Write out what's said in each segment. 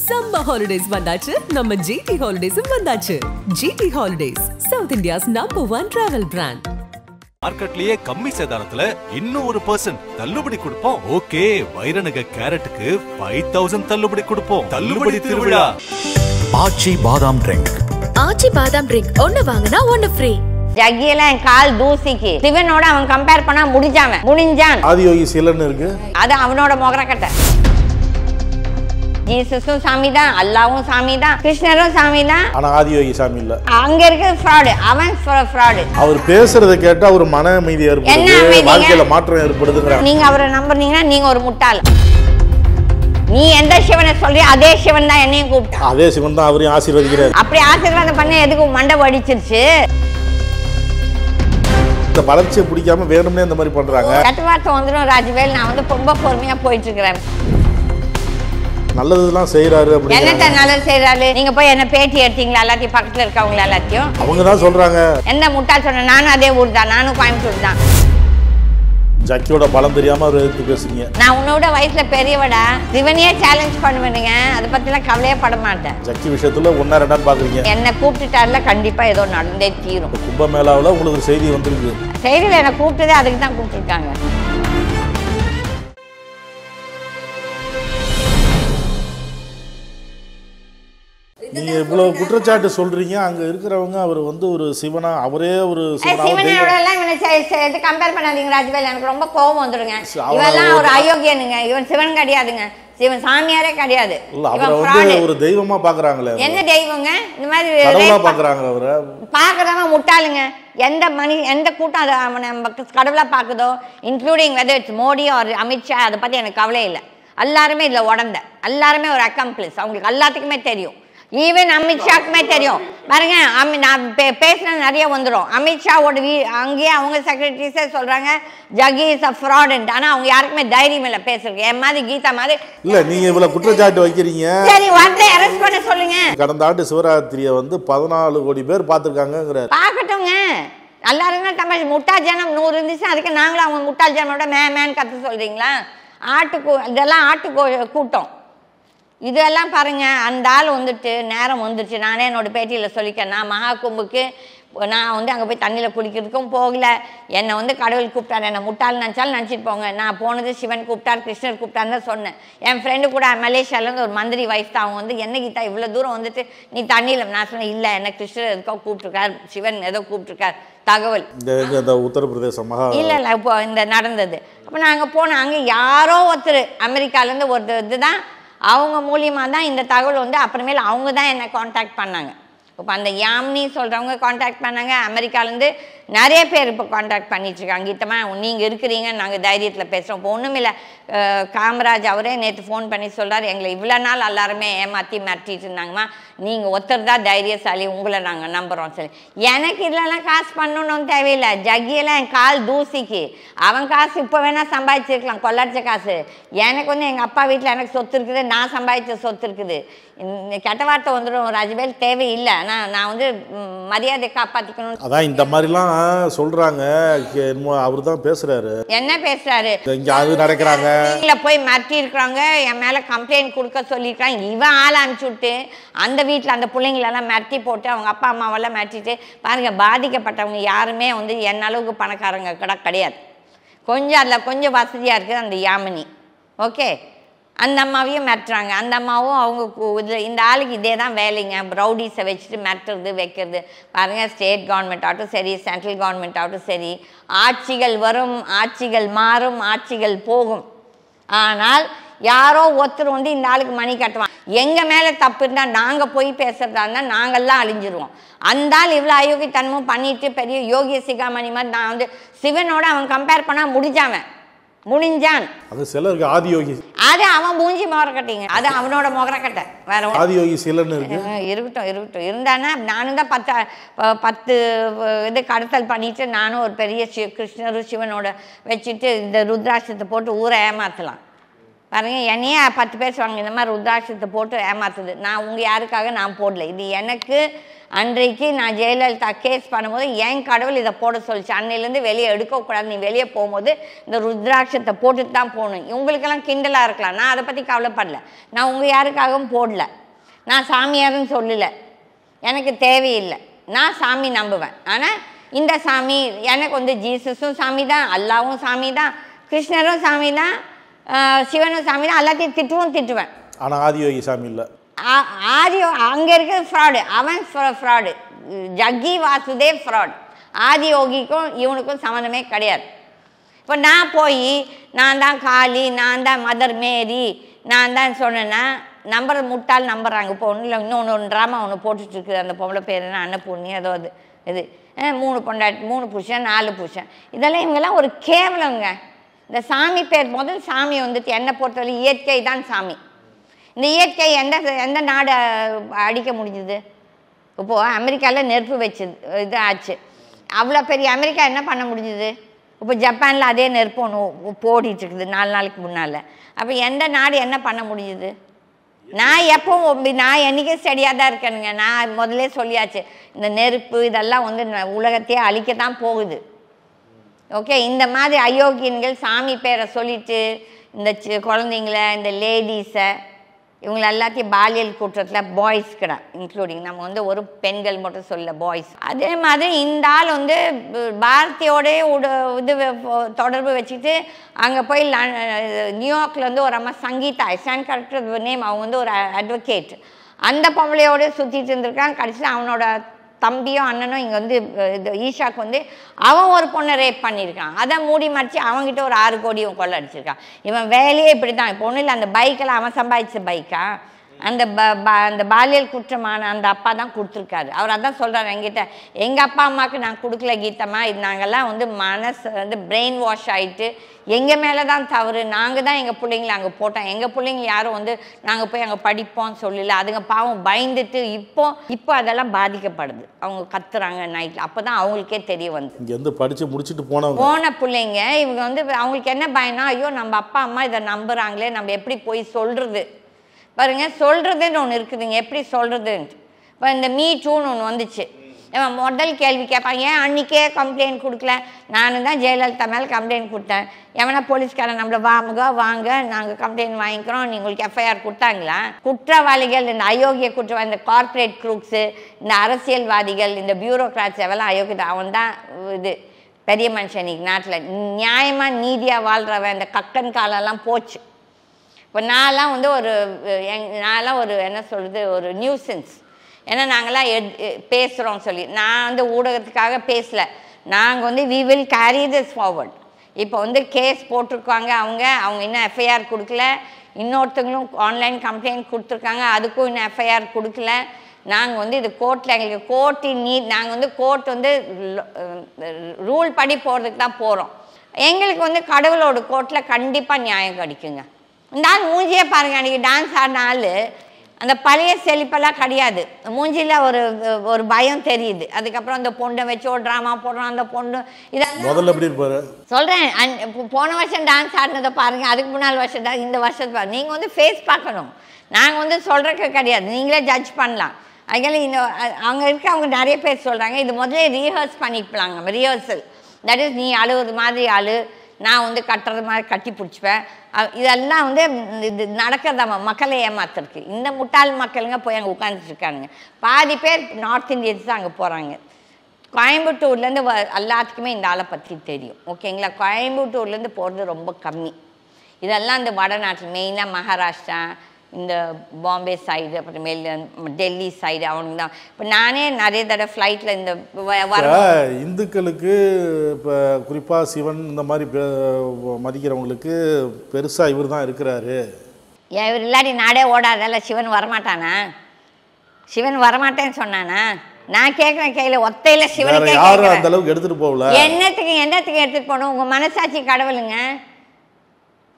Summer holidays வந்தாச்சு நம்ம GT Holidays வந்தாச்சு GT Holidays South India's #1 travel brand மார்க்கெட்லயே கம்மி சேதாரத்துல இன்னும் 1% தள்ளுபடி கொடுப்போம் ஓகே வைரநக கேரட்டுக்கு 5000 தள்ளுபடி கொடுப்போம் தள்ளுபடி திருவிழா ஆச்சி பாதாம் ட்ரிங்க் ஒன்னு வாங்குனா ஒன்னு ஃப்ரீ ஜக்கியல கால் தூசிக்கு சிவனோட அவன் கம்பேர் பண்ணா முடிஞ்சான் ஆதியோகி சிலன் இருக்கு அது அவனோட மொகரக்கட்டை ஜீசஸும் சாமி தான் அல்லாவும் சாமி தான் கிருஷ்ணரும் சாமி தான் ஆனா ஆதியோகி சாமி இல்ல அங்க இருக்க ஃப்ராட் அவன் ஃப்ராட் அவர் பேசுறத கேட்டா ஒரு மன அமைதி ஏற்படுது வாழ்க்கையில மாற்றம் ஏற்படுதுங்கறாங்க நீங்க அவரை நம்புறீங்கன்னா நீங்க ஒரு முட்டாள் நீ எந்த சிவனை சொல்றியோ அதே சிவன் தான் என்னையும் கூப்பிட்டா அதே சிவன் தான் அவரையும் ஆசீர்வதிக்கிறார் அப்படி ஆசீர்வாதம் பண்ண எதுக்கு மண்டை வடிச்சிருச்சு இந்த வளர்ச்சியை பிடிக்காம வேணும்னே இந்த மாதிரி பண்றாங்க கட்டுவார்த்தை வந்துடும் ராஜவேல் நான் வந்து ரொம்ப பொறுமையா போயிட்டு இருக்கிறேன் நல்லதுலாம் செய்யறாரு அப்படி என்னட்ட நல்லது செய்யறாரு நீங்க போய் என்ன பேட்டி எடுத்தீங்களா எல்லாத்தையும் பக்கத்துல இருக்கவங்க எல்லாத்தையும் அவங்க தான் சொல்றாங்க என்ன முட்டாள் சொன்ன நானும் அதே ஊர் தான் நானும் கோயம்புத்தூர் தான் ஜக்கியோட பலம் தெரியாம அவர் எடுத்து பேசுறீங்க நான் உன்னோட வயசுல பெரியவடா சிவனையே சேலஞ்ச் பண்ணுவேனுங்க அதை பத்திலாம் கவலையே பட மாட்டேன் ஜக்கி விஷயத்துல ஒன்னா ரெண்டான்னு பாக்குறீங்க என்ன கூப்பிட்டுட்டாருல கண்டிப்பா ஏதோ நடந்தே தீரும் கும்பமேளாவில் உங்களுக்கு செய்தி வந்திருக்கு செய்தியில என்ன கூப்பிட்டதே அதுக்கு தான் கூப்பிட்டுருக்காங்க நீங்க இவ்வளவு குற்றச்சாட்டு சொல்றீங்க அங்க இருக்கிறவங்க அவர் வந்து ஒரு சிவனா அவரே ஒரு சிவனோட எல்லாம் கம்பேர் பண்ணாதீங்க ராஜவேல் எனக்கு ரொம்ப கோபம் வந்துடுங்க இவெல்லாம் ஒரு அயோக்கியனுங்க இவன் சிவன் கிடையாதுங்க சிவன் சாமியாரே கிடையாது ஒரு தெய்வமா பாக்குறாங்களே என்ன தெய்வங்க இந்த மாதிரி பாக்குறாங்க அவரை பாக்குறவன் முட்டாளுங்க எந்த கூட்டம் அதை அவனை கடவுளா பாக்குதோ including whether it's Modi or Amit Shah அதை பத்தி எனக்கு கவலை இல்லை எல்லாருமே இதுல உடந்த எல்லாருமே ஒரு அக்கம்ப்ளிஸ் அவங்களுக்கு எல்லாத்துக்குமே தெரியும் ஈவன் அமித்ஷாக்குமே தெரியும் பாருங்க நான் பேசுறது நிறைய வந்துடும் அமித்ஷாவோட அங்கேயே அவங்க செக்ரட்டரிஸே சொல்றாங்க ஜக்கி இஸ் அ ஃப்ராட் ஆனா அவங்க யாருக்குமே தைரியம் இல்லை பேசுறதுக்கு என் மாதிரி கீதா மாதிரி இல்ல நீங்க இவ்வளவு குற்றச்சாட்டு வைக்கிறீங்க சரி வந்து அரெஸ்ட் பண்ண சொல்லுங்க கடந்த ஆண்டு சிவராத்திரியை வந்து 14 கோடி பேர் பார்த்துருக்காங்க பார்க்கட்டுங்க எல்லாருமே தமிழ் முட்டாள் ஜனம் 100 இருந்துச்சு அதுக்கு நாங்களும் அவங்க முட்டாள் ஜனமோட மேன் கற்று சொல்றீங்களா இதெல்லாம் கூட்டம் இதெல்லாம் பாருங்க அந்த ஆள் வந்துட்டு நேரம் வந்துடுச்சு நானே என்னோட பேட்டியில் சொல்லிக்கிறேன் நான் மகா கும்புக்கு நான் வந்து அங்கே போய் தண்ணியில் குளிக்கிறதுக்கும் போகல என்னை வந்து கடவுள் கூப்பிட்டார் என்னை முட்டாள் நினச்சாலும் நினச்சிட்டு போங்க நான் போனது சிவன் கூப்பிட்டார் கிருஷ்ணர் கூப்பிட்டான்னு தான் சொன்னேன் என் ஃப்ரெண்டு கூட மலேசியாவிலேருந்து ஒரு மந்திரி வைஃப் தான் அவங்க வந்து என்ன கீதா இவ்வளோ தூரம் வந்துட்டு நீ தண்ணியில் நான் சொன்னேன் இல்லை என்ன கிருஷ்ணர் எதுக்கோ கூப்பிட்ருக்கார் சிவன் ஏதோ கூப்பிட்ருக்கார் தகவல் உத்தரப்பிரதேசம் இல்லை இப்போ இந்த நடந்தது அப்போ நாங்கள் போனோம் அங்கே யாரோ ஒருத்தர் அமெரிக்காலேருந்து ஒரு இதுதான் அவங்க மூலியமாக தான் இந்த தகவல் வந்து அப்புறமேல அவங்க தான் என்னை காண்டாக்ட் பண்ணாங்க இப்போ அந்த யாமினி சொல்கிறவங்க காண்டாக்ட் பண்ணாங்க அமெரிக்காலேருந்து நிறைய பேர் இப்போ காண்டாக்ட் பண்ணிட்டுருக்காங்க கீதமாக நீங்கள் இருக்கிறீங்க நாங்கள் தைரியத்தில் பேசுகிறோம் இப்போ ஒன்றும் இல்லை காமராஜ் அவரே நேற்று ஃபோன் பண்ணி சொல்கிறார் எங்களை இவ்வளோ நாள் எல்லாருமே மிரட்டிட்டு இருந்தாங்கம்மா நீங்கள் ஒருத்தர் தான் தைரியசாலி உங்களை நாங்கள் நம்புகிறோம் சரி எனக்கு இதெல்லாம் காசு பண்ணணும்னு தேவையில்லை ஜக்கியெல்லாம் என் கால் தூசிக்கு அவன் காசு இப்போ வேணால் சம்பாதிச்சிருக்கலாம் கொள்ளடிச்ச காசு எனக்கு வந்து எங்கள் அப்பா வீட்டில் எனக்கு சொத்து இருக்குது நான் சம்பாதிச்ச சொத்து இருக்குது கெட்ட வார்த்தை வந்துடும் ராஜவேல் தேவையில்லை ஆனால் நான் வந்து மரியாதை காப்பாற்றிக்கணும் அதான் இந்த மாதிரிலாம் சொல்றாங்க அவரு தான் பேசுறாரு என்ன பேசுறாரு இங்க அது நடக்கிறாங்க போய் மிரட்டி இருக்கிறாங்க என் மேல கம்ப்ளைண்ட் கொடுக்க சொல்லியிருக்காங்க இவன் ஆள் அனுப்பிச்சு விட்டு அந்த வீட்டில் அந்த பிள்ளைங்களெல்லாம் மிரட்டி போட்டு அவங்க அப்பா அம்மாவெல்லாம் மிரட்டிட்டு பாருங்க பாதிக்கப்பட்டவங்க யாருமே வந்து என் அளவுக்கு பணக்காரங்க கிடையாது கொஞ்சம் அதில் கொஞ்சம் வசதியாக இருக்குது அந்த யாமினி ஓகே அந்த அம்மாவையும் மிரட்டுறாங்க அந்த அம்மாவும் அவங்க இதில் இந்த ஆளுக்கு இதே தான் வேலைங்க ரவுடிஸை வச்சுட்டு மிரட்டுறது வைக்கிறது பாருங்கள் ஸ்டேட் கவர்மெண்ட் ஆகட்டும் சரி சென்ட்ரல் கவர்மெண்ட் ஆகட்டும் சரி ஆட்சிகள் வரும் ஆட்சிகள் மாறும் ஆட்சிகள் போகும் ஆனால் யாரோ ஒருத்தர் வந்து இந்த ஆளுக்கு மணி கட்டுவான் எங்கள் மேலே தப்பு இருந்தால் நாங்கள் போய் பேசுகிறதா இருந்தால் நாங்கள்லாம் அழிஞ்சிருவோம் அந்த ஆள் இவ்வளோ அயோக்கியத்தனமும் பண்ணிட்டு பெரிய யோகிய சிகாமணி மாதிரி நான் வந்து சிவனோட அவன் கம்பேர் பண்ணால் முடிஞ்சான் அது சிலருக்கு ஆதியோகி அது அவன் மூஞ்சி மொகரக்கட்டைங்க அது அவனோட மொகரக்கட்டை வேற ஆதியோகி சிலன்னு இருக்கட்டும் இருந்தானா நானும் தான் 10 இது கடத்தல் பண்ணிட்டு நானும் ஒரு பெரிய கிருஷ்ணரும் சிவனோட வச்சுட்டு இந்த ருத்ராட்சத்தை போட்டு ஊரை ஏமாத்தலாம் பாருங்க, என்னையே 10 பேர் சொல்லுவாங்க இந்த மாதிரி ருத்ராட்சத்தை போட்டு ஏமாத்துது. நான் உங்கள் யாருக்காக நான் போடல. இது எனக்கு அன்றைக்கு நான் ஜெயலலிதா கேஸ் பண்ணும்போது என் கடவுள் இதை போட சொல்லிச்சு. அன்னையிலேருந்து வெளியே எடுக்கக்கூடாது, நீ வெளியே போகும்போது இந்த ருத்ராட்சத்தை போட்டுட்டு தான் போகணும். இவங்களுக்கெல்லாம் கிண்டலாக இருக்கலாம், நான் அதை பற்றி கவலைப்படல. நான் உங்கள் யாருக்காகவும் போடல, நான் சாமியாருன்னு சொல்லலை, எனக்கு தேவையில்லை. நான் சாமி நம்புவேன். ஆனால் இந்த சாமி எனக்கு வந்து ஜீசஸும் சாமி தான், அல்லாவும் சாமி தான், கிருஷ்ணரும் சாமி தான், சிவனும் சாமி தான். எல்லாத்தையும் திட்டுவேன். ஆனால் ஆதியோகி சாமி இல்லை. ஆதியோ அங்கே இருக்கிற ஃப்ராடு, அவன் ஃப்ராடு. ஜக்கி வாசுதேவ் ஃப்ராட். ஆதியோகிக்கும் இவனுக்கும் சம்மந்தமே கிடையாது. இப்போ நான் போய் நான் தான் காளி, நான் தான் மதர் மேரி, நான் தான் சொன்னேன்னா நம்புற முட்டால் நம்புறாங்க. இப்போ ஒன்றும் இல்லை, இன்னொன்று ட்ராமா ஒன்று போட்டுட்ருக்குது. அந்த பொம்பளை பேர் என்ன, அன்னபூர்ணி ஏதோ அது இது 3 பொண்டாட்டி 3 புருஷன் 4 புருஷன். இதெல்லாம் இவங்கெல்லாம் ஒரு கேவலங்க. இந்த சாமி பேர் முதல் சாமி வந்துட்டு என்னை பொறுத்தவரை இயற்கை தான் சாமி. இந்த இயற்கை எந்த நாடு அடிக்க முடிஞ்சுது? இப்போது அமெரிக்காவில் நெருப்பு வச்சுது இது ஆச்சு. அவ்வளோ பெரிய அமெரிக்கா என்ன பண்ண முடிஞ்சுது? இப்போ ஜப்பானில் அதே நெருப்பு ஒன்று போடிட்டுருக்குது 4 நாளைக்கு முன்னால். அப்போ எந்த நாடு என்ன பண்ண முடியுது? நான் எப்பவும் நான் என்றைக்கும் ஸ்டடியாக தான் இருக்கேனுங்க. நான் முதல்ல சொல்லியாச்சு, இந்த நெருப்பு இதெல்லாம் வந்து உலகத்தையே அழிக்கத்தான் போகுது. ஓகே, இந்த மாதிரி அயோக்கியன்கள் சாமி பேரை சொல்லிட்டு இந்த குழந்தைங்கள, இந்த லேடிஸை, இவங்களை எல்லாத்தையும் பாலியல் குற்றத்தில் பாய்ஸ் கிடா இன்க்ளூடிங், நம்ம வந்து ஒரு பெண்கள் மட்டும் சொல்ல, பாய்ஸ். அதே மாதிரி இந்த ஆள் வந்து பாரதியோடய இது தொடர்பு வச்சுட்டு அங்கே போய் நியூயார்க்கில் வந்து ஒரு அம்மா சங்கீதா, ஐசான் கரெக்ட் நேம், அவங்க வந்து ஒரு அட்வொகேட், அந்த பொம்பளையோடு சுற்றிட்டு இருந்திருக்கான். கடைசியில் அவனோட தம்பியும் அண்ணனும் இங்கே வந்து இது ஈஷாக்கு வந்து அவன் ஒரு பொண்ணை ரேப் பண்ணியிருக்கான். அதை மூடி மறைச்சி அவங்ககிட்ட ஒரு 6 கோடி இவன் கொள்ள அடிச்சிருக்கான். இவன் வேலையே இப்படி தான். இப்போ ஒன்றும் இல்லை, அந்த பைக்கெல்லாம் அவன் சம்பாதிச்ச பைக்கா, அந்த பாலியல் குற்றமான அந்த அப்பா தான் கொடுத்துருக்காரு. அவர் அதான் சொல்கிறார் என்கிட்ட, எங்கள் அப்பா அம்மாவுக்கு நான் கொடுக்கல கீதம்மா, இது நாங்கள்லாம் வந்து மனசு வந்து பிரெயின் வாஷ் ஆகிட்டு எங்கள் மேலே தான் தவறு, நாங்கள் தான் எங்கள் பிள்ளைங்கள அங்கே போட்டோம், எங்கள் பிள்ளைங்க யாரும் வந்து நாங்கள் போய் அங்கே படிப்போம்னு சொல்லல, அதுங்க பாவம் பயந்துட்டு இப்போ அதெல்லாம் பாதிக்கப்படுது. அவங்க கத்துறாங்க நைட்டில். அப்போ தான் அவங்களுக்கே தெரிய வந்து இங்கே வந்து படித்து முடிச்சுட்டு போன பிள்ளைங்க இவங்க வந்து அவங்களுக்கு என்ன பயனா, ஐயோ நம்ம அப்பா அம்மா இதை நம்புகிறாங்களே, நம்ம எப்படி போய் சொல்கிறது பாருங்க. சொல்கிறதுன்னு ஒன்று இருக்குதுங்க, எப்படி சொல்கிறதுன்ட்டு. இப்போ இந்த மீ டூன்னு ஒன்று வந்துச்சு. முதல் கேள்வி கேட்பாங்க, ஏன் அன்றைக்கே கம்ப்ளைண்ட் கொடுக்கல? நானும் தான் ஜெயலலிதா மேலே கம்ப்ளைண்ட் கொடுத்தேன். எவனா போலீஸ்காரன் நம்மளை வாங்க நாங்கள் கம்ப்ளைண்ட் வாங்கிக்கிறோம், உங்களுக்கு எஃப்ஐஆர் கொடுத்தாங்களா? குற்றவாளிகள், இந்த அயோக்கிய குற்றவாளி, இந்த கார்ப்பரேட் குரூக்ஸு, இந்த அரசியல்வாதிகள், இந்த பியூரோக்ராட்ஸ் எவெல்லாம் அயோக்கியதை, அவன் தான் இது பெரிய மனுஷன். இன்னைக்கு நாட்டில் நியாயமாக நீதியாக வாழ்கிறவன் இந்த கக்கன் காலெல்லாம் போச்சு. இப்போ நான்லாம் வந்து நான்லாம் ஒரு என்ன சொல்கிறது, ஒரு நியூசன்ஸ். ஏன்னா நாங்களாம் பேசுகிறோம் சொல்லி, நான் வந்து ஊடகத்துக்காக பேசலை. நாங்கள் வந்து we will carry this forward. இப்போ வந்து கேஸ் போட்டிருக்காங்க, அவங்க இன்னும் எஃப்ஐஆர் கொடுக்கல. இன்னொருத்தங்களும் ஆன்லைன் கம்ப்ளைண்ட் கொடுத்துருக்காங்க, அதுக்கும் இன்னும் எஃப்ஐஆர் கொடுக்கல. நாங்கள் வந்து இது கோர்ட்டில் எங்களுக்கு நாங்கள் வந்து கோர்ட் வந்து ரூல் படி போகிறதுக்கு தான் போகிறோம். எங்களுக்கு வந்து கடவுளோட கோர்ட்டில் கண்டிப்பாக நியாயம் கிடைக்குங்க. இந்த ஆள் மூஞ்சியே பாருங்கள், அன்றைக்கி டான்ஸ் ஆடின ஆள் அந்த பழைய செழிப்பெல்லாம் கிடையாது. மூஞ்சியில் ஒரு பயம் தெரியுது. அதுக்கப்புறம் அந்த பொண்ணை வச்சு ஒரு ட்ராமா போடுறோம். அந்த பொண்ணு இதெல்லாம் முதல்ல எப்படி இருப்பாரு சொல்கிறேன். போன வருஷம் டான்ஸ் ஆடினதை பாருங்கள், அதுக்கு முன்னாள் வருஷம் இந்த வருஷத்தை பாருங்கள். நீங்கள் வந்து ஃபேஸ் பார்க்கணும், நாங்கள் வந்து சொல்கிறக்கு கிடையாது, நீங்களே ஜட்ஜ் பண்ணலாம். அதனால அவங்க அவங்க நிறைய பேர் சொல்கிறாங்க, இது முதல்ல ரீஹர்ஸ் பண்ணிக்கலாங்க. ரிஹர்சல், தட் இஸ் நீ அழுவுறது மாதிரி அழு, நான் வந்து கட்டுறது மாதிரி கட்டி பிடிச்சிப்பேன். இதெல்லாம் வந்து இது நடக்கிறதாம்மா மக்களை ஏமாத்துறதுக்கு. இந்த முட்டாள் மக்களுங்க போய் அங்கே உட்காந்துட்ருக்கானுங்க. பாதி பேர் நார்த் இந்தியன்ஸ் தான் அங்கே போகிறாங்க. கோயம்புத்தூர்லேருந்து எல்லாத்துக்குமே இந்த ஆளை பற்றி தெரியும். ஓகேங்களா, கோயம்புத்தூர்லேருந்து போகிறது ரொம்ப கம்மி. இதெல்லாம் இந்த வடநாட்டில் மெயினாக மகாராஷ்டிரா, இந்த பாம்பே சைடு, அப்புறமேல் டெல்லி சைடு அவனுங்க தான். இப்போ நானே நிறைய தடவை ஃப்ளைட்டில் இந்த இந்துக்களுக்கு இப்போ குறிப்பாக சிவன் இந்த மாதிரி மதிக்கிறவங்களுக்கு பெருசாக இவர் தான் இருக்கிறாரு. இவர் இல்லாட்டி நாடே ஓடாதல்ல. சிவன் வரமாட்டானா? சிவன் வரமாட்டேன்னு சொன்னானா? நான் கேட்குறேன் கையில் ஒத்தையில் சிவன் யாரும் அந்த அளவுக்கு எடுத்துகிட்டு போகல. என்னத்துக்கு எடுத்துகிட்டு போகணும்? உங்கள் மனசாட்சி கடவுளுங்க.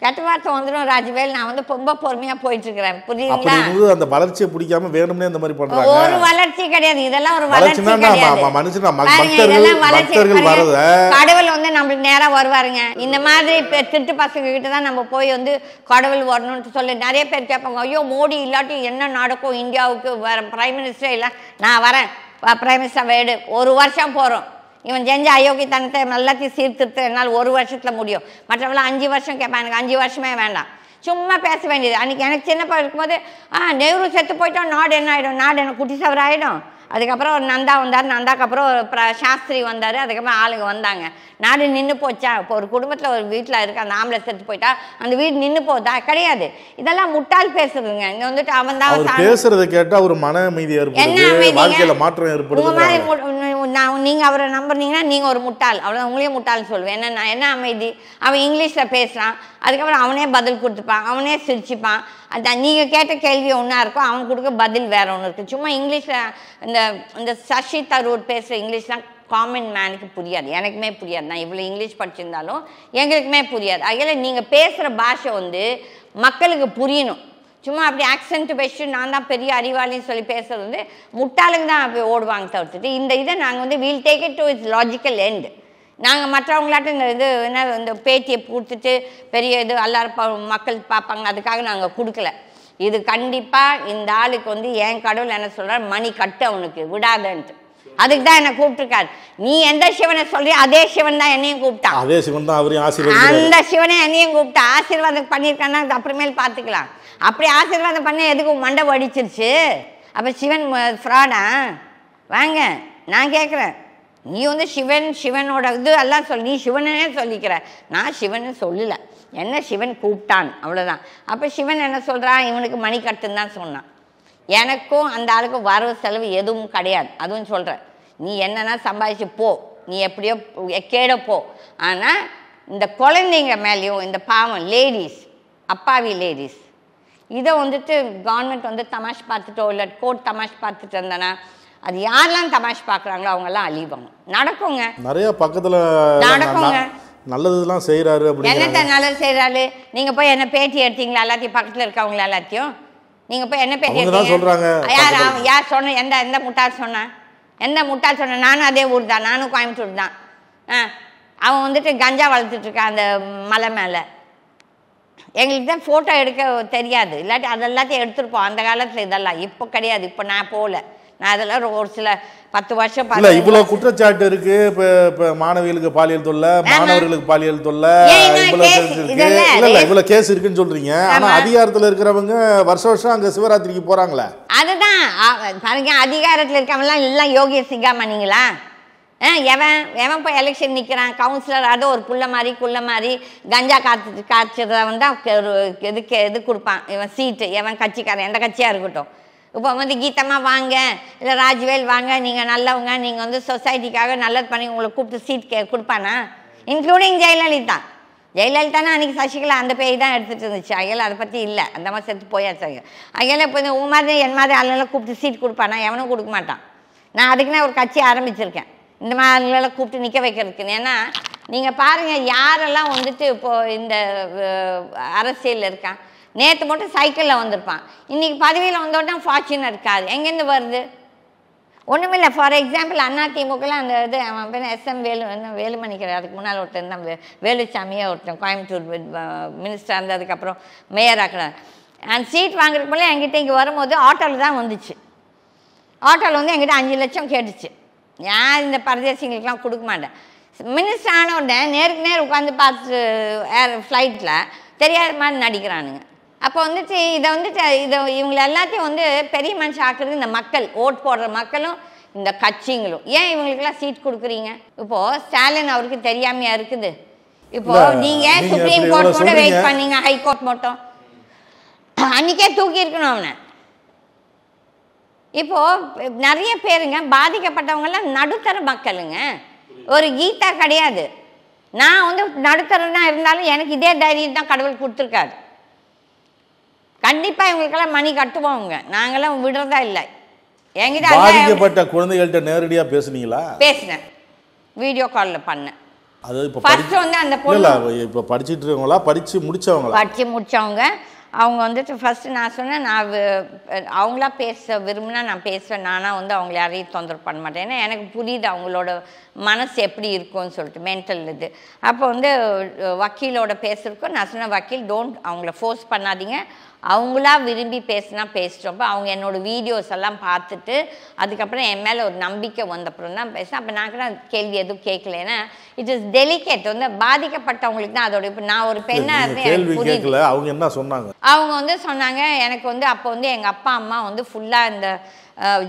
கெட்ட வார்த்தை வந்துடும் ராஜவேல். நான் வந்து ரொம்ப பொறுமையா போயிட்டு இருக்கிறேன், புரியுதுங்களா? அப்படி அந்த வளர்ச்சியை பிடிக்காம வேணும்னே இந்த மாதிரி பண்றாங்க. ஒரு வளர்ச்சி கிடையாது, இதெல்லாம் ஒரு வளர்ச்சி கிடையாது. கடவுள் வந்து நம்மளுக்கு நேரா வருவாருங்க. இந்த மாதிரி திட்டு பசங்க கிட்ட தான் நம்ம போய் வந்து கடவுள் வரணும்னு சொல்லி நிறைய பேர் கேட்பாங்க. ஐயோ மோடி இல்லாட்டி என்ன நடக்கும் இந்தியாவுக்கு, வேற பிரைம் மினிஸ்டரே இல்லை, நான் வரேன் பிரைம் மினிஸ்டர் வேடு. 1 வருஷம் போறோம். இவன் செஞ்ச அயோக்கியத்தனத்தை எல்லாத்தையும் சீர்திருத்த என்னால் 1 வருஷத்தில் முடியும். மற்றவெல்லாம் 5 வருஷம் கேட்பான். எனக்கு 5 வருஷமே வேண்டாம், சும்மா பேச வேண்டியது. அன்றைக்கி எனக்கு சின்னப்பா இருக்கும்போது நெஹ்ரு செத்து போயிட்டோம், நாடு என்ன ஆகிடும், நாடு என்ன குட்டி சவர் ஆகிடும். அதுக்கப்புறம் ஒரு நந்தா வந்தார், நந்தாக்கு அப்புறம் ஒரு சாஸ்திரி வந்தார், அதுக்கப்புறம் ஆளுங்க வந்தாங்க. நாடு நின்று போச்சா? இப்போ ஒரு குடும்பத்தில் ஒரு வீட்டில் இருக்க அந்த ஆம்பளை செத்து போயிட்டா அந்த வீடு நின்று போதா? கிடையாது. இதெல்லாம் முட்டாள் பேசுறதுங்க. இங்கே வந்துட்டு அவன் தான் பேசுறதை கேட்டால் ஒரு மன அமைதி ஏற்படுது, வாழ்க்கையில மாற்றம் ஏற்படுது. உங்க மாதிரி நீங்கள் அவரை நம்புறீங்கன்னா நீங்கள் ஒரு முட்டாள், அவ்வளோ உங்களையும் முட்டாள்னு சொல்லுவேன். என்ன அமைதி? அவன் இங்கிலீஷில் பேசுகிறான், அதுக்கப்புறம் அவனே பதில் கொடுத்துப்பான், அவனே சிரிச்சுப்பான். அதான் நீங்கள் கேட்ட கேள்வி ஒன்றா இருக்கும், அவன் கொடுக்க பதில் வேற ஒன்று இருக்குது. சும்மா இங்கிலீஷில் இந்த சசி தரூர் பேசுகிற இங்கிலீஷ்லாம் காமன் மேனுக்கு புரியாது, எனக்குமே புரியாது. நான் இவ்வளோ இங்கிலீஷ் படிச்சிருந்தாலும் எங்களுக்குமே புரியாது. அதில் நீங்கள் பேசுகிற பாஷை வந்து மக்களுக்கு புரியணும். சும்மா அப்படி ஆக்சென்ட் வச்சு நான் தான் பெரிய அறிவாளின்னு சொல்லி பேசுறது வந்து முட்டாளுங்க தான் அப்படி ஓடுவாங்க தவிர்த்துட்டு. இந்த இதை நாங்கள் வந்து wheel take it to it's logical end. நாங்கள் மற்றவங்களாட்டும் என்ன இந்த பேட்டியை கொடுத்துட்டு பெரிய இது எல்லாரும் மக்கள் பார்ப்பாங்க அதுக்காக நாங்கள் கொடுக்கல. இது கண்டிப்பாக இந்த ஆளுக்கு வந்து என் கடவுள் என்ன சொல்கிறார், மணி கட்டு அவனுக்கு விடாதன்ட்டு. அதுக்கு தான் என்ன கூப்பிட்டுருக்காரு. நீ எந்த சிவனை சொல்றியோ அதே சிவன் தான் என்னையும் கூப்பிட்டான். அதே சிவன் தான் அவரையும் ஆசீர்வாதம், அந்த சிவனை என்னையும் கூப்பிட்டா. ஆசீர்வாதம் பண்ணியிருக்கான்னா அப்புறமேல் பார்த்துக்கலாம். அப்படி ஆசீர்வாதம் பண்ண எதுக்கு மண்டை வடிச்சிருச்சு? அப்போ சிவன் ஃப்ராடா? வாங்க நான் கேட்குறேன். நீ வந்து சிவனோட இது எல்லாம் சொல்லி நீ சிவனே சொல்லிக்கிற. நான் சிவன்னு சொல்லலை, என்ன சிவன் கூப்பிட்டான் அவ்வளோதான். அப்போ சிவன் என்ன சொல்கிறான், இவனுக்கு மணி கட்டுன்னு தான் சொன்னான். எனக்கும் அந்த ஆளுக்கு வரவு செலவு எதுவும் கிடையாது. அதுவும் சொல்கிறேன், நீ என்னன்னா சம்பாதிச்சு போ, நீ எப்படியோ கேட போ. ஆனால் இந்த குழந்தைங்க மேலேயும் இந்த பாவம் லேடிஸ், அப்பாவி லேடிஸ், இதை வந்துட்டு கவர்மெண்ட் வந்து தமாஷ் பார்த்துட்டோ இல்லை கோர்ட் தமாஷ் பார்த்துட்டு இருந்தேன்னா அது யாரெல்லாம் தமாஷ் பார்க்குறாங்களோ அவங்கெல்லாம் அழிவாங்க. நடக்குங்க, நிறைய பக்கத்தில் நடக்குங்க. நல்லதுலாம் செய்கிறாரு. அப்படி என்னத்தை நல்லது செய்கிறாரு? நீங்கள் போய் என்ன பேட்டி எடுத்தீங்களா? எல்லாத்தையும் பக்கத்தில் இருக்கவங்களா எல்லாத்தையும் நீங்கள் போய் என்ன பேட்டி எடுத்தீங்க? யார் சொன்ன? எந்த முட்டாள் சொன்னான்? எந்த முட்டாள் சொன்ன? நானும் அதே ஊர் தான், நானும் கோயம்புத்தூர் தான். அவன் வந்துட்டு கஞ்சா வளர்த்துட்ருக்கான் அந்த மலை மேலே. எங்களுக்கு தான் ஃபோட்டோ எடுக்க தெரியாது, இல்லாட்டி அதெல்லாத்தையும் எடுத்துருப்போம் அந்த காலத்தில். இதெல்லாம் இப்போ கிடையாது. இப்போ நான் போகல, நான் அதெல்லாம் ஒரு சில 10 வருஷம் இல்லை. இவ்வளோ குற்றச்சாட்டு இருக்கு. இப்போ மாணவிகளுக்கு பாலியல் தொல்லை, மாணவர்களுக்கு பாலியல் தொல்லை, இவ்வளோ கேஸ் இருக்குன்னு சொல்றீங்க. ஆனால் அதிகாரத்தில் இருக்கிறவங்க வருஷம் அங்கே சிவராத்திரிக்கு போறாங்களே. அதுதான் பாருங்க, அதிகாரத்தில் இருக்கவங்கலாம் எல்லாம் யோகி சிகாமணிங்களா? எவன் போய் எலெக்ஷன் நிற்கிறான் கவுன்சிலர், அது ஒரு குள்ள மாதிரி கஞ்சா காய்ச்சறவன் தான் ஒரு இது கொடுப்பான் இவன் சீட்டு. எவன் கட்சிக்காரன் எந்த கட்சியாக இருக்கட்டும். இப்போ வந்து கீதம்மா வாங்க, இல்லை ராஜ்வேல் வாங்க, நீங்கள் நல்லவங்க, நீங்கள் வந்து சொசைட்டிக்காக நல்லது பண்ணி உங்களை கூப்பிட்டு சீட் கொடுப்பானா? இன்க்ளூடிங் ஜெயலலிதா. ஜெயலலிதானா அன்றைக்கி சசிகலா அந்த பேய் தான் எடுத்துகிட்டு இருந்துச்சு. அகையில் அதை பற்றி இல்லை, அந்த மாதிரி செத்து போயாச்சு. அகையில் இப்போ இந்த உன் மாதிரி என் மாதிரி ஆளுநெல்லாம் கூப்பிட்டு சீட் கொடுப்பானா? எவனும் கொடுக்க மாட்டான். நான் அதுக்குன்னே ஒரு கட்சி ஆரம்பிச்சிருக்கேன் இந்த மாதிரிலாம் கூப்பிட்டு நிற்க வைக்கிறதுக்குன்னு. ஏன்னா நீங்கள் பாருங்கள் யாரெல்லாம் வந்துட்டு இப்போது இந்த அரசியலில் இருக்கான். நேற்று மட்டும் சைக்கிளில் வந்திருப்பான், இன்றைக்கி பதவியில் வந்தோடனே ஃபார்ச்சுனர் இருக்காது. எங்கேருந்து வருது? ஒன்றுமில்லை. ஃபார் எக்ஸாம்பிள் அதிமுகலாம் அந்த இது அவன் பேர் SM வேலுமணிக்கிற, அதுக்கு முன்னால் ஒருத்தன் தான் வேலுச்சாமியே ஒருத்தன் கோயம்புத்தூர் மினிஸ்டர் இருந்ததுக்கப்புறம் மேயர் ஆக்கிறார். அந்த சீட் வாங்குறதுக்கு போல என்கிட்ட இங்கே வரும்போது ஆட்டோவில் தான் வந்துச்சு. ஆட்டோவில் வந்து என்கிட்ட 5 லட்சம் கேட்டுச்சு. யார் இந்த பரதேசிங்களுக்கெலாம் கொடுக்க மாட்டேன். மினிஸ்டர் ஆன உடனே நேருக்கு நேர் உட்காந்து பார்த்து ஃப்ளைட்டில் தெரியாத மாதிரி நடிக்கிறானுங்க. அப்போ வந்துட்டு இவங்களை எல்லாத்தையும் வந்து பெரிய மனுஷன் ஆக்குறது இந்த மக்கள், ஓட் போடுற மக்களும் இந்த கட்சிங்களும். ஏன் இவங்களுக்கெல்லாம் சீட் கொடுக்குறீங்க? இப்போது ஸ்டாலின் அவருக்கு தெரியாமையா இருக்குது? இப்போது நீங்கள் சுப்ரீம் கோர்ட் கூட வெயிட் பண்ணீங்க, ஹைகோர்ட் மட்டும் அன்றைக்கே தூக்கி இருக்கணும் அவனை. இப்போது நிறைய பேருங்க பாதிக்கப்பட்டவங்கெல்லாம் நடுத்தர மக்களுங்க, ஒரு கீதா கிடையாது. நான் வந்து நடுத்தரனா இருந்தாலும் எனக்கு இதே தைரியம் தான் கடவுள் கொடுத்துருக்காரு. கண்டிப்பாக இவங்களுக்கெல்லாம் மணி கட்டுவோங்க, நாங்களாம் விடுறதா இல்லை. என்கிட்ட பாதிக்கப்பட்ட குழந்தைகள்கிட்ட நேரடியாக பேசுனீங்களா? பேசினேன், வீடியோ காலில் பண்ணேன். அது இப்போ ஃபர்ஸ்ட் வந்து அந்த இல்லை இப்போ படிச்சுட்டு இருக்கவங்களா படித்து முடித்தவங்க அவங்க வந்துட்டு ஃபஸ்ட்டு நான் சொன்னேன், நான் அவங்களா பேச விரும்பினா நான் பேசுவேன், நானாக வந்து அவங்கள யாரையும் தொந்தரவு பண்ண மாட்டேன். ஏன்னா எனக்கு புரியுது அவங்களோட மனசு எப்படி இருக்கும்னு சொல்லிட்டு, மென்டல் இது. அப்போ வந்து வக்கீலோட பேசுறதுக்கும் நான் சொன்னேன், வக்கீல் அவங்கள ஃபோர்ஸ் பண்ணாதீங்க, அவங்களா விரும்பி பேசினா பேசுகிறப்ப அவங்க என்னோடய வீடியோஸ் எல்லாம் பார்த்துட்டு அதுக்கப்புறம் என் மேலே ஒரு நம்பிக்கை வந்தப்புறம் தான் பேசுகிறேன். அப்போ நான் கூட கேள்வி எதுவும் கேட்கல. ஏன்னா இட் இஸ் டெலிகேட், வந்து பாதிக்கப்பட்டவங்களுக்கு தான் அதோட. இப்போ நான் ஒரு பெண்ணாக இருந்தேன். அவங்க என்ன சொன்னாங்க? அவங்க வந்து சொன்னாங்க, எனக்கு வந்து அப்போ வந்து எங்கள் அப்பா அம்மா வந்து ஃபுல்லாக இந்த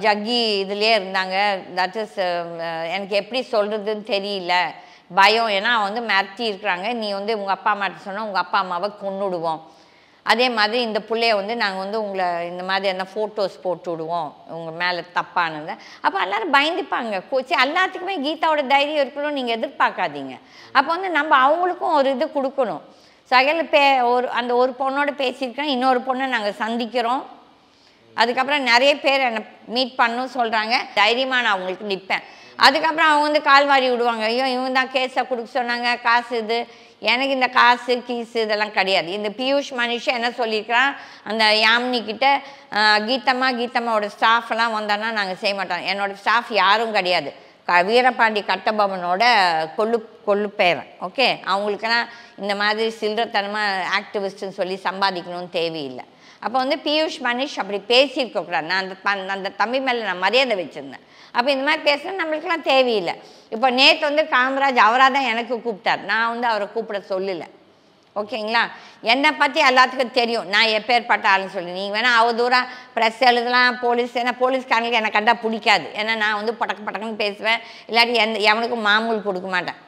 ஜக்கி இதுலேயே இருந்தாங்க. தட் இஸ் எனக்கு எப்படி சொல்கிறதுன்னு தெரியல, பயம். ஏன்னா வந்து மிரட்டி இருக்கிறாங்க, நீ வந்து உங்கள் அப்பா அம்மாட்ட சொன்னால் உங்கள் அப்பா அம்மாவை கொன்னுடுவோம், அதே மாதிரி இந்த பிள்ளைய வந்து நாங்கள் வந்து உங்களை இந்த மாதிரி என்ன ஃபோட்டோஸ் போட்டு விடுவோம் உங்கள் மேலே தப்பானது. அப்போ எல்லோரும் பயந்துப்பாங்க. கோச்சி எல்லாத்துக்குமே கீதாவோட தைரியம் இருக்கணும் நீங்கள் எதிர்பார்க்காதீங்க. அப்போ வந்து நம்ம அவங்களுக்கும் ஒரு இது கொடுக்கணும். சகல அந்த ஒரு பொண்ணோட பேசியிருக்கேன், இன்னொரு பொண்ணை நாங்கள் சந்திக்கிறோம். அதுக்கப்புறம் நிறைய பேர் என்னை மீட் பண்ணணும் சொல்கிறாங்க, தைரியமாக நான் அவங்களுக்கு நிற்பேன். அதுக்கப்புறம் அவங்க வந்து கால் வாரி விடுவாங்க, ஐயோ இவங்க தான் கேஸை கொடுக்க சொன்னாங்க, காசு இது. எனக்கு இந்த காசு கீஸு இதெல்லாம் கிடையாது. இந்த பியூஷ் மனிஷா என்ன சொல்லியிருக்கிறான், அந்த யாமினிக்கிட்ட கீதம்மாவோட ஸ்டாஃப்லாம் வந்தான்னா நாங்கள் செய்ய மாட்டோம். என்னோடய ஸ்டாஃப் யாரும் கிடையாது, வீரபாண்டி கட்டபொம்மனோட கொள்ளு பேரன். ஓகே, அவங்களுக்கெல்லாம் இந்த மாதிரி சில்லறத்தனமாக ஆக்டிவிஸ்ட்டுன்னு சொல்லி சம்பாதிக்கணும்னு தேவையில்லை. அப்போ வந்து பியூஷ் மனிஷ் அப்படி பேசியிருக்கக்கூடாது. நான் அந்த தம்பி மேலே நான் மரியாதை வச்சுருந்தேன். அப்போ இந்த மாதிரி பேசுனா நம்மளுக்கெல்லாம் தேவையில்லை. இப்போ நேற்று வந்து காமராஜ் அவராக தான் எனக்கு கூப்பிட்டார், நான் வந்து அவரை கூப்பிட சொல்லலை. ஓகேங்களா, என்னை பற்றி எல்லாத்துக்கும் தெரியும், நான் எப்பேற்பட்ட ஆளுன்னு சொல்லி. நீங்கள் வேணால் அவதூறாக ப்ரெஸ் எழுதலாம், போலீஸ். ஏன்னா போலீஸ்காரங்களுக்கு என்னை கண்டா பிடிக்காது. ஏன்னா நான் வந்து படக்குன்னு பேசுவேன், இல்லாட்டி எவனுக்கும் மாமூல் கொடுக்க மாட்டேன்.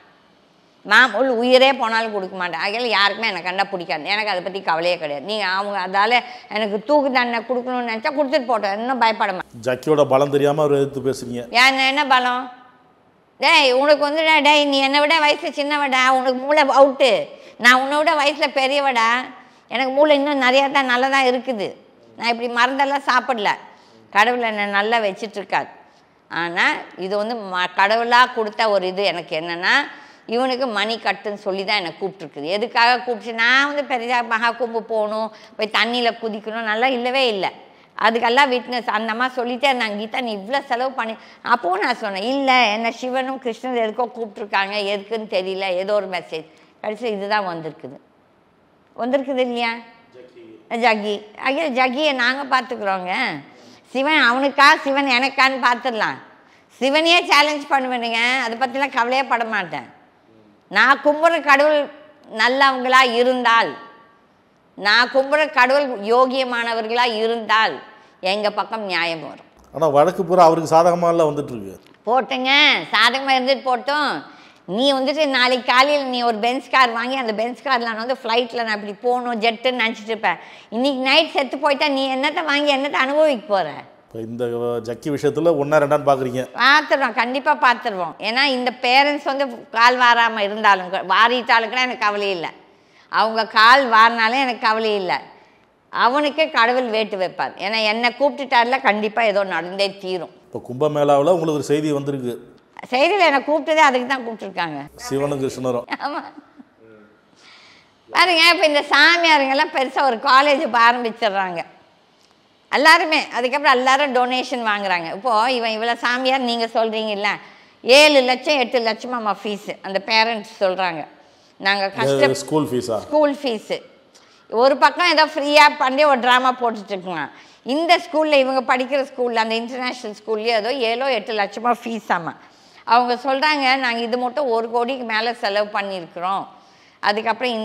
மாமூல் உயிரே போனாலும் கொடுக்க மாட்டேன். அதனால யாருக்குமே என்னை கண்டா பிடிக்காது, எனக்கு அதை பற்றி கவலையே கிடையாது. நீங்கள் அவங்க அதால் எனக்கு தூக்கு தண்டனை கொடுக்கணும்னு நினச்சா கொடுத்துட்டு போட்டோம், இன்னும் பயப்படமா. ஜக்கியோட பலம் தெரியாமல் அவர் எதிர்த்து பேசுறீங்க. ஏன் என்ன பலம்? டேய் உனக்கு வந்து டேய் நீ என்னை விட வயசில் சின்னவடா, உனக்கு மூளை அவுட்டு. நான் உன்னை விட வயசில் பெரியவடா, எனக்கு மூளை இன்னும் நிறையா தான் நல்லதாக இருக்குது. நான் இப்படி மருந்தெல்லாம் சாப்பிடல, கடவுளை என்னை நல்லா வச்சிட்ருக்காது. ஆனால் இது வந்து கடவுளாக கொடுத்த ஒரு இது. எனக்கு என்னென்னா இவனுக்கு மணி கட்டுன்னு சொல்லி தான் என்னை கூப்பிட்ருக்குது. எதுக்காக கூப்பிட்டு நான் வந்து பெரிய மகா கும்பு போகணும், போய் தண்ணியில் குதிக்கணும், நல்லா இல்லவே இல்லை. அதுக்கெல்லாம் விட்னஸ் அந்த அம்மா சொல்லிட்டே இருந்தாங்க, கீதா நீ இவ்வளோ செலவு பண்ணி. அப்போவும் நான் சொன்னேன், இல்லை என்னை சிவனும் கிருஷ்ணன் எதுக்கோ கூப்பிட்ருக்காங்க, எதுக்குன்னு தெரியல, ஏதோ ஒரு மெசேஜ். கடைசியில் இதுதான் வந்திருக்குது இல்லையா ஜக்கி. ஐயா ஜக்கியை நாங்கள் பார்த்துக்குறோங்க. சிவன் அவனுக்கா சிவன் எனக்கான்னு பார்த்துடலாம். சிவனையே சேலஞ்ச் பண்ணுவேனுங்க, அதை பற்றிலாம் கவலையே பட மாட்டேன். நான் கும்பிட்ற கடவுள் நல்லவங்களாக இருந்தால், நான் கும்பிட்ற கடவுள் யோகியமானவர்களாக இருந்தால் எங்கள் பக்கம் நியாயம் வரும். ஆனால் வழக்கு பூரா அவருக்கு சாதகமாக வந்துட்டு இருக்கு. போட்டுங்க, சாதகமாக இருந்துட்டு போட்டோம். நீ வந்துட்டு நாளைக்கு காலையில் நீ ஒரு பென்ஸ் கார் வாங்கி அந்த பென்ஸ் காரில் நான் வந்து ஃப்ளைட்டில் நான் இப்படி போகணும் ஜெட்டுன்னு நினச்சிட்டு இருப்பேன். இன்றைக்கி நைட் செத்து போயிட்டா நீ என்னத்தை வாங்கி என்னத்தை அனுபவிக்க போகிற? இப்போ இந்த ஜக்கி விஷயத்தில் ஒன்றா ரெண்டான்னு பார்க்குறீங்க? பார்த்துருவோம், கண்டிப்பாக பார்த்துருவோம். ஏன்னா இந்த பேரண்ட்ஸ் வந்து கால் வாராமல் இருந்தாலும் வாரிட்டாலும் கூட எனக்கு கவலை இல்லை, அவங்க கால் வாரினாலே எனக்கு கவலை இல்லை. அவனுக்கே கடவுள் வேட்டு வைப்பார். ஏன்னா என்னை கூப்பிட்டுட்டார்ல, கண்டிப்பாக ஏதோ நடந்தே தீரும். இப்போ கும்பமேளாவில் உங்களுக்கு ஒரு செய்தி வந்திருக்கு. செய்தியில் என்னை கூப்பிட்டதே அதுக்கு தான் கூப்பிட்டுருக்காங்க, சிவனும் கிருஷ்ணரும். ஆமாம் பாருங்க. இப்போ இந்த சாமியாருங்கெல்லாம் பெருசாக ஒரு காலேஜ் ஆரம்பிச்சிடுறாங்க எல்லாருமே. அதுக்கப்புறம் எல்லாரும் டொனேஷன் வாங்குறாங்க. இப்போது இவ்வளோ சாமியார் நீங்கள் சொல்கிறீங்கல்ல, 7 லட்சம் 8 லட்சமாம்மா ஃபீஸு. அந்த பேரண்ட்ஸ் சொல்கிறாங்க நாங்கள் ஸ்கூல் ஃபீஸு. ஒரு பக்கம் ஏதோ ஃப்ரீயாக பண்ணி ஒரு ட்ராமா போட்டுட்ருக்கலாம். இந்த ஸ்கூலில் இவங்க படிக்கிற ஸ்கூலில் அந்த இன்டர்நேஷ்னல் ஸ்கூல்லேயே ஏதோ 7-8 லட்சமாக ஃபீஸ். ஆமாம், அவங்க சொல்கிறாங்க நாங்கள் இது மட்டும் 1 கோடிக்கு மேலே செலவு பண்ணியிருக்கிறோம். அதுக்கப்புறம்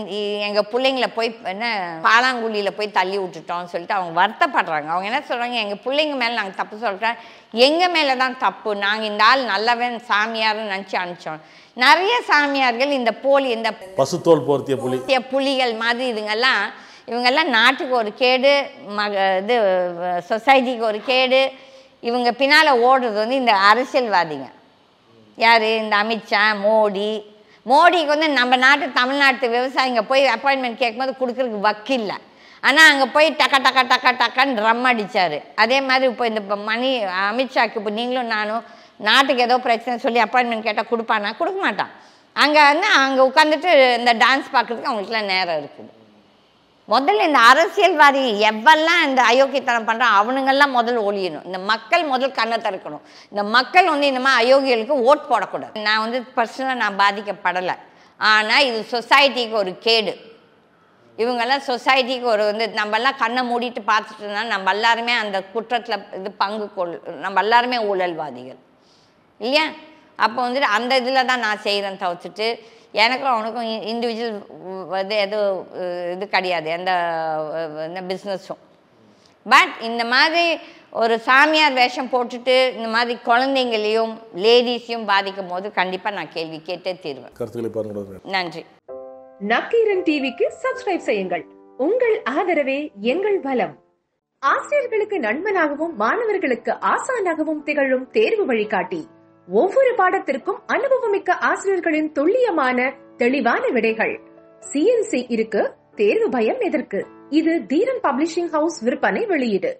எங்கள் பிள்ளைங்கள போய் என்ன பாலாங்குழியில் போய் தள்ளி விட்டுட்டோம்னு சொல்லிட்டு அவங்க வருத்தப்படுறாங்க. அவங்க என்ன சொல்கிறாங்க, எங்கள் பிள்ளைங்க மேலே நாங்கள் தப்பு சொல்கிறோம், எங்கள் மேலே தான் தப்பு, நாங்கள் இந்த ஆள் நல்லவன் சாமியார்னு நினச்சி அனுப்பிச்சோம். நிறைய சாமியார்கள் இந்த இந்த பசுத்தோல் போர்த்திய புலிகள் மாதிரி இவங்கெல்லாம் நாட்டுக்கு ஒரு கேடு, இது சொசைட்டிக்கு ஒரு கேடு. இவங்க பின்னால் ஓடுறது வந்து இந்த அரசியல்வாதிங்க. யார்? இந்த அமித்ஷா, மோடிக்கு வந்து நம்ம நாட்டு தமிழ்நாட்டு விவசாயிங்க போய் அப்பாயின்மெண்ட் கேட்கும்போது கொடுக்குறதுக்கு வக்கில்லை. ஆனால் அங்கே போய் டக்கான்னு ட்ரம் அடித்தார். அதே மாதிரி இப்போ இந்த அமித்ஷாக்கு இப்போ நீங்களும் நானும் நாட்டுக்கு ஏதோ பிரச்சனை சொல்லி அப்பாயின்மெண்ட் கேட்டால் கொடுப்பானா? கொடுக்க மாட்டான். அங்கே வந்து அங்கே உட்காந்துட்டு இந்த டான்ஸ் பார்க்குறதுக்கு அவங்களுக்குலாம் நேரம் இருக்குது. முதல்ல இந்த அரசியல்வாதி எவ்வளெல்லாம் இந்த அயோக்கியத்தனம் பண்ணுறான் அவனுங்கெல்லாம் முதல் ஒழியணும். இந்த மக்கள் முதல் கண்ணை திறக்கணும். இந்த மக்கள் வந்து இந்த மாதிரி அயோக்கியர்களுக்கு ஓட் போடக்கூடாது. நான் வந்து பர்சனலாக நான் பாதிக்கப்படலை, ஆனால் இது சொசைட்டிக்கு ஒரு கேடு. இவங்கெல்லாம் சொசைட்டிக்கு ஒரு வந்து நம்மெல்லாம் கண்ணை மூடிட்டு பார்த்துட்டு இருந்தாலும் நம்ம எல்லாருமே அந்த குற்றத்தில் இது நம்ம எல்லாருமே ஊழல்வாதிகள் இல்லையா? அப்போ வந்துட்டு அந்த இதில் தான் நான் செய்கிறேன் தவிர்த்துட்டு எனக்கும் அவனுக்கும் இண்டிவிஜுவல் வந்து எதுவும் இது கிடையாது எந்த பிஸ்னஸும். பட் இந்த மாதிரி ஒரு சாமியார் வேஷம் போட்டுட்டு இந்த மாதிரி குழந்தைங்களையும் லேடிஸையும் பாதிக்கும் போது கண்டிப்பாக நான் கேள்வி கேட்டே தீர்வேன். கருத்துக்களை பாருங்க. நன்றி. நக்கீரன் டிவிக்கு சப்ஸ்கிரைப் செய்யுங்கள். உங்கள் ஆதரவே எங்கள் பலம். ஆசிரியர்களுக்கு நண்பனாகவும் மாணவர்களுக்கு ஆசானாகவும் திகழும் தேர்வு வழிகாட்டி. ஒவ்வொரு பாடத்திற்கும் அனுபவமிக்க ஆசிரியர்களின் துல்லியமான தெளிவான விடைகள். CNC இருக்கு, தேர்வு பயம் எதற்கு? இது தீரன் பப்ளிஷிங் ஹவுஸ் விற்பனை வெளியீடு.